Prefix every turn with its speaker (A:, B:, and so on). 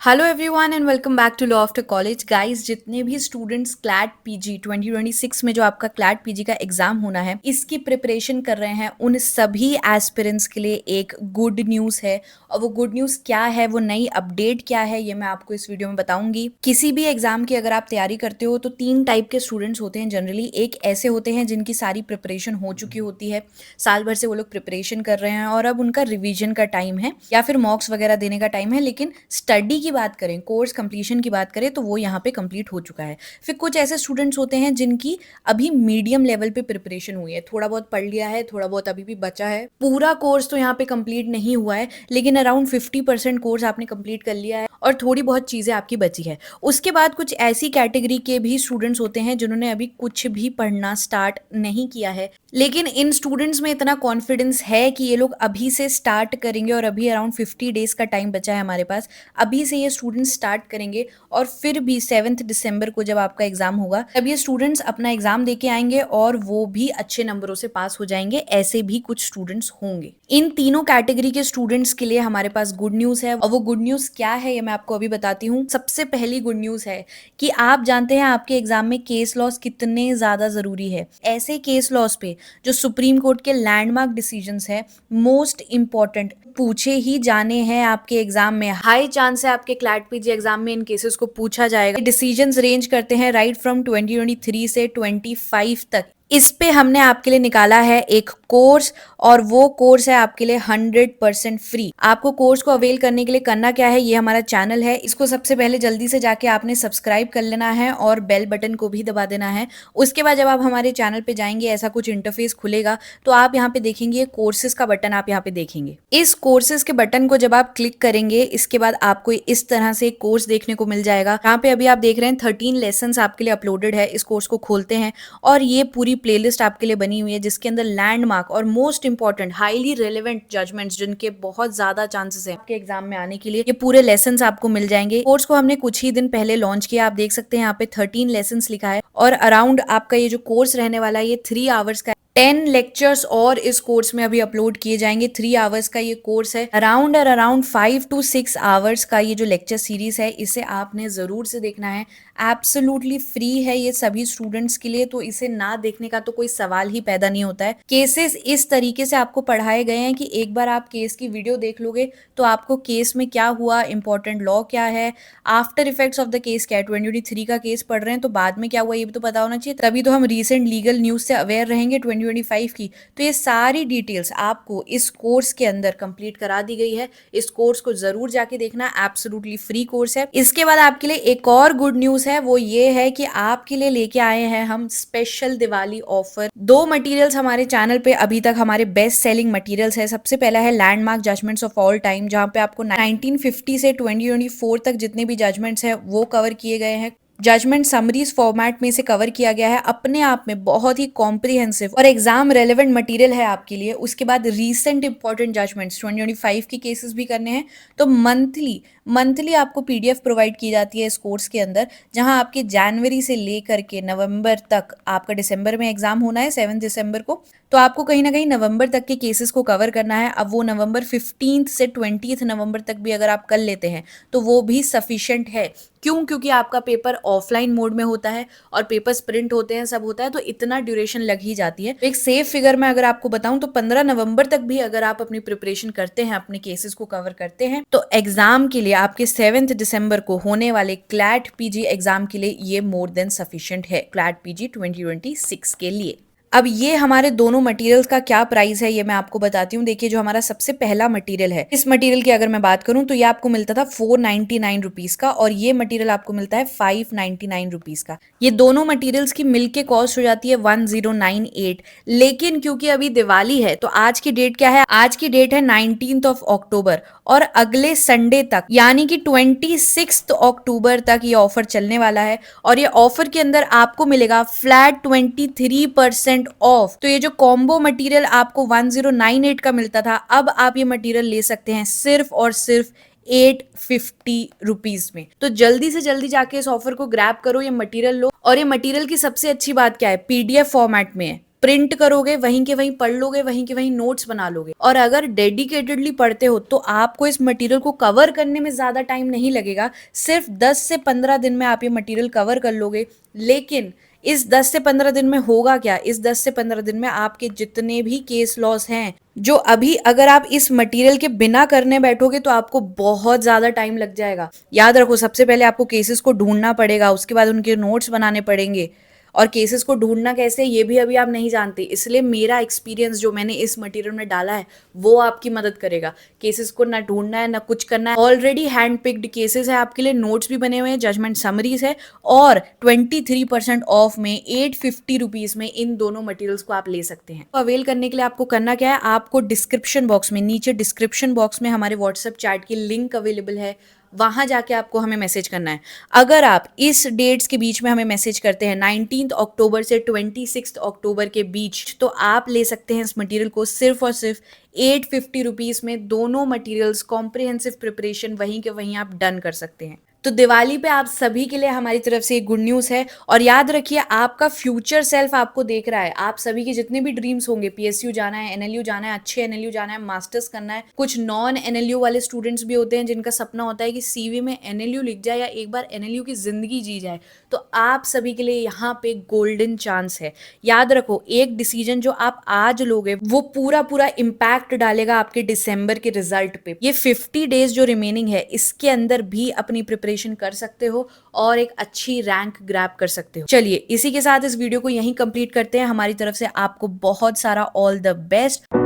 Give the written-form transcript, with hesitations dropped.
A: Hello everyone and welcome back to law after college guys. जितने भी students CLAT PG 2026 में जो आपका क्लैट पीजी का एग्जाम होना है इसकी प्रिपरेशन कर रहे हैं, उन सभी एस्पिरेंट्स के लिए एक गुड न्यूज़ है। और वो गुड न्यूज़ क्या है, वो नई अपडेट क्या है, ये मैं आपको इस वीडियो में बताऊंगी। किसी भी एग्जाम की अगर आप तैयारी करते हो तो तीन टाइप के स्टूडेंट्स होते हैं जनरली। एक ऐसे होते हैं जिनकी सारी प्रिपरेशन हो चुकी होती है, साल भर से वो लोग प्रिपरेशन कर रहे हैं और अब उनका रिविजन का टाइम है या फिर मॉक्स वगैरह देने का टाइम है, लेकिन स्टडी की बात करें, कोर्स कंप्लीशन की बात करें तो वो यहाँ पे कंप्लीट हो चुका है। फिर कुछ ऐसे स्टूडेंट्स होते हैं जिनकी अभी मीडियम लेवल पे प्रिपरेशन हुई है, थोड़ा बहुत पढ़ लिया है, थोड़ा बहुत अभी भी बचा है। पूरा कोर्स तो यहाँ पे कंप्लीट नहीं हुआ है, लेकिन अराउंड 50% कोर्स आपने कंप्लीट कर लिया है और थोड़ी बहुत चीज़ें आपकी बची है। उसके बाद कुछ ऐसी कैटेगरी के भी स्टूडेंट्स होते हैं जिन्होंने अभी कुछ भी पढ़ना स्टार्ट नहीं किया है, लेकिन इन स्टूडेंट्स में इतना कॉन्फिडेंस है कि ये लोग अभी से स्टार्ट करेंगे और अभी अराउंड 50 डेज का टाइम बचा है हमारे पास। अभी से ये स्टूडेंट्स स्टार्ट करेंगे और फिर भी 7 दिसंबर को जब आपका एग्जाम होगा तब ये स्टूडेंट्स अपना एग्जाम देके आएंगे और वो भी अच्छे नंबरों से पास हो जाएंगे। ऐसे भी कुछ स्टूडेंट्स होंगे। इन तीनों कैटेगरी के स्टूडेंट्स के लिए हमारे पास गुड न्यूज़ है, और वो गुड न्यूज़ क्या है ये मैं आपको अभी बताती हूँ। सबसे पहली गुड न्यूज़ है कि आप जानते हैं आपके एग्जाम में केस लॉस कितने ज़्यादा ज़रूरी है। ऐसे केस लॉस पे जो सुप्रीम कोर्ट के लैंडमार्क डिसीजंस है, मोस्ट इंपॉर्टेंट, पूछे ही जाने हैं आपके एग्जाम में। हाई चांस है आपके क्लैट पीजी एग्जाम में इन केसेस को पूछा जाएगा। डिसीजंस रेंज करते हैं राइट फ्रॉम 2023 से 25 तक। इस पे हमने आपके लिए निकाला है एक कोर्स, और वो कोर्स है आपके लिए 100% फ्री। आपको कोर्स को अवेल करने के लिए करना क्या है, ये हमारा चैनल है, इसको सबसे पहले जल्दी से जाके आपने सब्सक्राइब कर लेना है और बेल बटन को भी दबा देना है। उसके बाद जब आप हमारे चैनल पे जाएंगे ऐसा कुछ इंटरफेस खुलेगा तो आप यहाँ पे देखेंगे कोर्सेज का बटन, आप यहाँ पे देखेंगे। इस कोर्सेज के बटन को जब आप क्लिक करेंगे इसके बाद आपको इस तरह से एक कोर्स देखने को मिल जाएगा। यहाँ पे अभी आप देख रहे हैं 13 लेसन आपके लिए अपलोडेड है। इस कोर्स को खोलते हैं और ये पूरी प्लेलिस्ट आपके लिए बनी हुई है जिसके अंदर लैंडमार्क और most important highly relevant judgments जिनके बहुत ज्यादा चांसेस है आपके एग्जाम में आने के लिए, ये पूरे लेसन्स आपको मिल जाएंगे। कोर्स को हमने कुछ ही दिन पहले लॉन्च किया, आप देख सकते हैं यहाँ पे 13 लेसन्स लिखा है और अराउंड आपका ये जो कोर्स रहने वाला है ये 3 आवर्स का। 10 लेक्चर्स और इस कोर्स में अभी अपलोड किए जाएंगे। 3 आवर्स का ये कोर्स है। अराउंड 5 to 6 आवर्स का ये जो लेक्चर सीरीज है इसे आपने जरूर से देखना है। एब्सोल्युटली फ्री है ये सभी स्टूडेंट्स के लिए, तो इसे ना देखने का तो कोई सवाल ही पैदा नहीं होता है। केसेस इस तरीके से आपको पढ़ाए गए हैं कि एक बार आप केस की वीडियो देख लोगे तो आपको केस में क्या हुआ, इंपॉर्टेंट लॉ क्या है, after effects of the case क्या है। 2023 का केस पढ़ रहे हैं तो बाद में क्या हुआ ये भी तो पता होना चाहिए, तभी तो हम रीसेंट लीगल न्यूज से अवेयर रहेंगे 2025 की। तो ये सारी डिटेल्स आपको इस कोर्स के अंदर कंप्लीट करा दी गई है। इस कोर्स को जरूर जाके देखना, एब्सोल्युटली फ्री कोर्स है। इसके बाद आपके लिए एक और गुड न्यूज है, वो ये है कि आपके लिए लेके आए हैं हम स्पेशल दिवाली ऑफर। 2 मटेरियल्स हमारे चैनल पे अभी तक हमारे बेस्ट सेलिंग मटेरियल्स है। सबसे पहला है landmark judgments of all time, जहां पे आपको 1950 से 2024 तक जितने भी जजमेंट्स है वो कवर किए गए हैं। जजमेंट समरीज फॉर्मेट में इसे कवर किया गया है। अपने आप में बहुत ही कॉम्प्रिहेंसिव और एग्जाम रेलेवेंट मटेरियल है आपके लिए। उसके बाद रीसेंट इंपॉर्टेंट जजमेंट्स 2025 की केसेस भी करने हैं, तो मंथली आपको पीडीएफ प्रोवाइड की जाती है इस कोर्स के अंदर, जहां आपके जनवरी से लेकर के नवंबर तक, आपका दिसंबर में एग्जाम होना है 7 दिसंबर को, तो आपको कहीं ना कहीं नवंबर तक के केसेस को कवर करना है। अब वो नवंबर 15 से 20 नवंबर तक भी अगर आप कर लेते हैं तो वो भी सफिशिएंट है। क्यों? क्योंकि आपका पेपर ऑफलाइन मोड में होता है और पेपर्स प्रिंट होते हैं, सब होता है, तो इतना ड्यूरेशन लग ही जाती है। तो एक सेफ फिगर में अगर आपको बताऊं तो 15 नवंबर तक भी अगर आप अपनी प्रिपरेशन करते हैं, अपने केसेस को कवर करते हैं, तो एग्जाम के लिए आपके 7 दिसंबर को होने वाले क्लैट पीजी एग्जाम के लिए ये मोर देन सफिशिएंट है, क्लैट पीजी 2026 के लिए। अब ये हमारे दोनों मटेरियल्स का क्या प्राइस है ये मैं आपको बताती हूँ। देखिए, जो हमारा सबसे पहला मटेरियल है, इस मटेरियल की अगर मैं बात करूँ तो ये आपको मिलता था 499 रुपीज का, और ये मटेरियल आपको मिलता है 599 रुपीज का। ये दोनों मटेरियल्स की मिलके कॉस्ट हो जाती है 1098। लेकिन क्योंकि अभी दिवाली है तो आज की डेट क्या है, आज की डेट है 19 अक्टूबर, और अगले संडे तक यानी कि 26 अक्टूबर तक ये ऑफर चलने वाला है। और ये ऑफर के अंदर आपको मिलेगा फ्लैट 23% ऑफ। तो ये जो कॉम्बो मटेरियल आपको 1098 का मिलता था, अब आप ये मटेरियल ले सकते हैं सिर्फ और सिर्फ 850 रुपीज में। तो जल्दी से जल्दी जाके इस ऑफर को ग्रैब करो, ये मटेरियल लो। और ये मटेरियल की सबसे अच्छी बात क्या है, पीडीएफ फॉर्मेट में है। प्रिंट करोगे, वहीं के वहीं पढ़ लोगे, वहीं के वहीं नोट्स बना लोगे। और अगर डेडिकेटेडली पढ़ते हो तो आपको इस मटेरियल को कवर करने में ज़्यादा टाइम नहीं लगेगा, सिर्फ 10 से 15 दिन में आप ये मटेरियल कवर कर लोगे। लेकिन इस 10 से 15 दिन में होगा क्या, इस 10 से 15 दिन में आपके जितने भी केस लॉस हैं, जो अभी अगर आप इस मटेरियल के बिना करने बैठोगे तो आपको बहुत ज़्यादा टाइम लग जाएगा। याद रखो, सबसे पहले आपको केसेस को ढूंढना पड़ेगा, उसके बाद उनके नोट्स बनाने पड़ेंगे, और केसेस को ढूंढना कैसे ये भी अभी आप नहीं जानते। इसलिए मेरा एक्सपीरियंस जो मैंने इस मटेरियल में डाला है वो आपकी मदद करेगा। केसेस को ना ढूंढना है ना कुछ करना है, ऑलरेडी हैंड पिक्ड केसेस है आपके लिए, नोट्स भी बने हुए हैं, जजमेंट समरीज है, और 23% ऑफ में 850 रुपीज में इन दोनों मटेरियल्स को आप ले सकते हैं। तो अवेल करने के लिए आपको करना क्या है, आपको डिस्क्रिप्शन बॉक्स में, नीचे डिस्क्रिप्शन बॉक्स में हमारे व्हाट्सएप चैट की लिंक अवेलेबल है, वहां जाके आपको हमें मैसेज करना है। अगर आप इस डेट्स के बीच में हमें मैसेज करते हैं 19 अक्टूबर से 26 अक्टूबर के बीच, तो आप ले सकते हैं इस मटेरियल को सिर्फ और सिर्फ 850 रुपीज़ में। दोनों मटेरियल्स कॉम्प्रिहेंसिव प्रिपरेशन वहीं के वहीं आप डन कर सकते हैं। तो दिवाली पे आप सभी के लिए हमारी तरफ से एक गुड न्यूज़ है, और याद रखिए आपका फ्यूचर सेल्फ आपको देख रहा है। आप सभी के जितने भी ड्रीम्स होंगे, पीएसयू जाना है, एनएलयू जाना है, अच्छे एनएलयू जाना है, मास्टर्स करना है, कुछ नॉन एनएलयू वाले स्टूडेंट्स भी होते हैं जिनका सपना होता है कि सीवी में एनएलयू लिख जाए या एक बार एनएलयू की जिंदगी जी जाए। तो आप सभी के लिए यहाँ पे गोल्डन चांस है। याद रखो, एक डिसीजन जो आप आज लोगे वो पूरा पूरा इम्पैक्ट डालेगा आपके दिसंबर के रिजल्ट पे। ये 50 डेज जो रिमेनिंग है इसके अंदर भी अपनी प्रिपरेशन कर सकते हो और एक अच्छी रैंक ग्रैब कर सकते हो। चलिए इसी के साथ इस वीडियो को यहीं कंप्लीट करते हैं। हमारी तरफ से आपको बहुत सारा ऑल द बेस्ट।